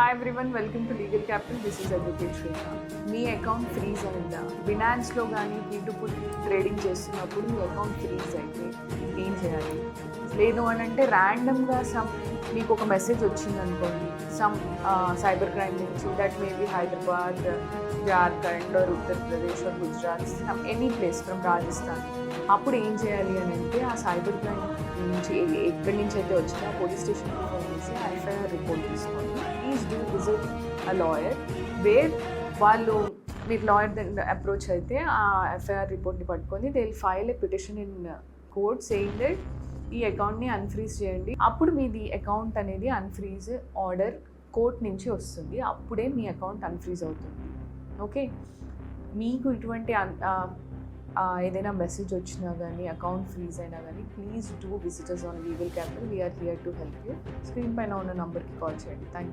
Hi everyone, welcome to legal capital. This is advocate Srika. మీ account freeze అయిందా? బినాన్స్లో కానీ P2P ట్రేడింగ్ చేస్తున్నప్పుడు మీ అకౌంట్ ఫ్రీజ్ అయితే ఏం చేయాలి? లేదు అని అంటే ర్యాండమ్గా మీకు ఒక మెసేజ్ వచ్చింది అనుకోండి, సైబర్ క్రైమ్ నుంచి, that maybe Hyderabad, Jharkhand or Uttar Pradesh or Gujarat, any place from Rajasthan. అప్పుడు ఏం చేయాలి అని అంటే ఆ సైబర్ క్రైమ్ నుంచి ఎక్కడి నుంచి అయితే వచ్చినా పోలీస్ స్టేషన్కి ఫోన్ చేసి ఎఫ్ఐఆర్ రిపోర్ట్ తీసుకోండి. Please do visit a lawyer where వాళ్ళు మీరు లాయర్ అప్రోచ్ అయితే ఆ ఎఫ్ఐఆర్ రిపోర్ట్ని పట్టుకొని they will file a petition in court saying that ఈ అకౌంట్ని అన్ఫ్రీజ్ చేయండి. అప్పుడు మీది అకౌంట్ అనేది అన్ఫ్రీజ్ ఆర్డర్ కోర్ట్ నుంచి వస్తుంది. అప్పుడే మీ అకౌంట్ అన్ఫ్రీజ్ అవుతుంది. ఓకే, మీకు ఇటువంటి ఏదైనా మెసేజ్ వచ్చినా కానీ అకౌంట్ ఫ్రీజ్ అయినా కానీ please do visitors on legal capital. We're here to help you. Screen పైన ఉన్న నంబర్కి కాల్ చేయండి. Thank you.